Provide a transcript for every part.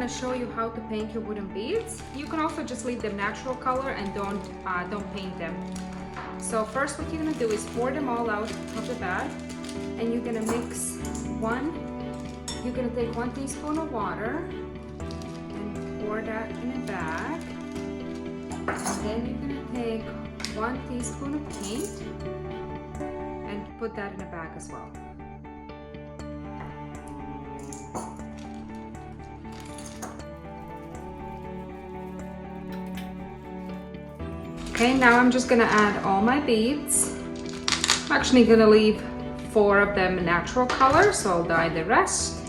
gonna show you how to paint your wooden beads. You can also just leave them natural color and don't paint them. So first what you're gonna do is pour them all out of the bag, and you're gonna mix you're gonna take 1 teaspoon of water and pour that in a bag. And then you're gonna take 1 teaspoon of paint and put that in a bag as well. Okay, now I'm just gonna add all my beads. I'm actually gonna leave 4 of them natural color, so I'll dye the rest.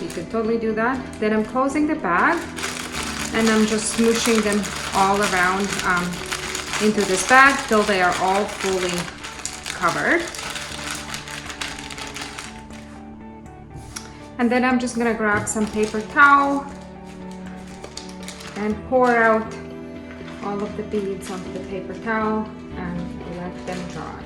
You can totally do that. Then I'm closing the bag and I'm just smooshing them all around into this bag till they are all fully covered. And then I'm just gonna grab some paper towel and pour out all of the beads onto the paper towel and let them dry.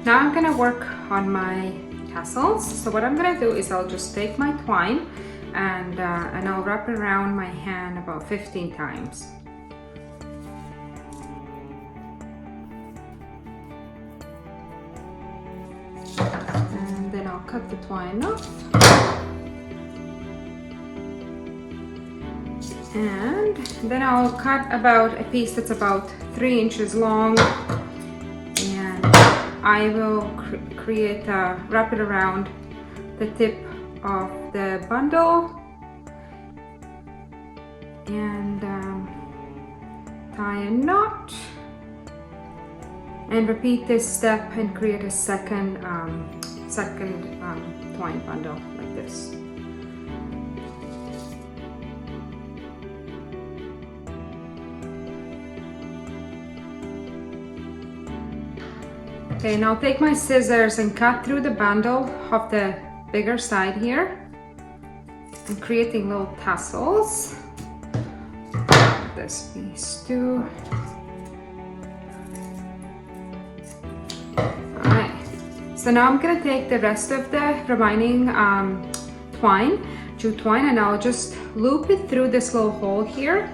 Now I'm gonna work on my tassels. So what I'm gonna do is I'll just take my twine and I'll wrap it around my hand about 15 times. And then I'll cut the twine off. And then I'll cut about a piece that's about 3 inches long, and I will wrap it around the tip of the bundle and tie a knot, and repeat this step and create a second twine bundle like this. Okay, and I'll take my scissors and cut through the bundle of the bigger side here and creating little tassels. This piece too. Alright, so now I'm gonna take the rest of the remaining jute twine, and I'll just loop it through this little hole here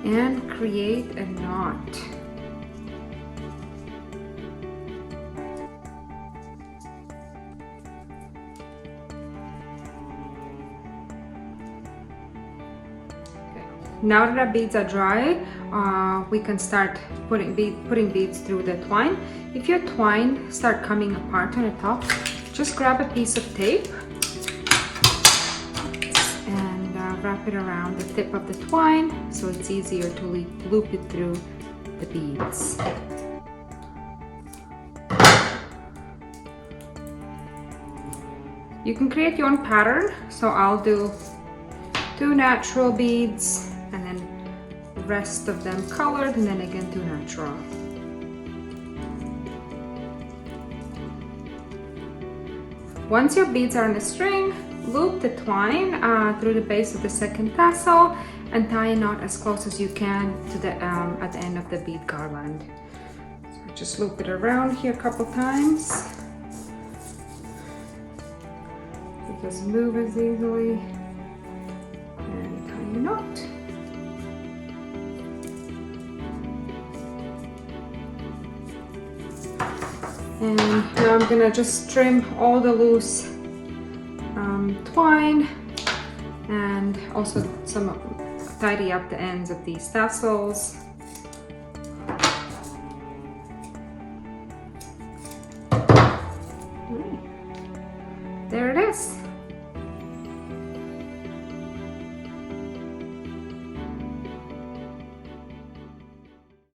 and create a knot. Now that our beads are dry, we can start putting beads through the twine. If your twine start coming apart on the top, just grab a piece of tape and wrap it around the tip of the twine so it's easier to loop it through the beads. You can create your own pattern, so I'll do 2 natural beads and then the rest of them colored, and then again 2 natural. Once your beads are on the string, loop the twine through the base of the second tassel and tie a knot as close as you can to the at the end of the bead garland. So just loop it around here a couple times. It doesn't move as easily. And tie a knot. And now I'm gonna just trim all the loose twine and also tidy up the ends of these tassels.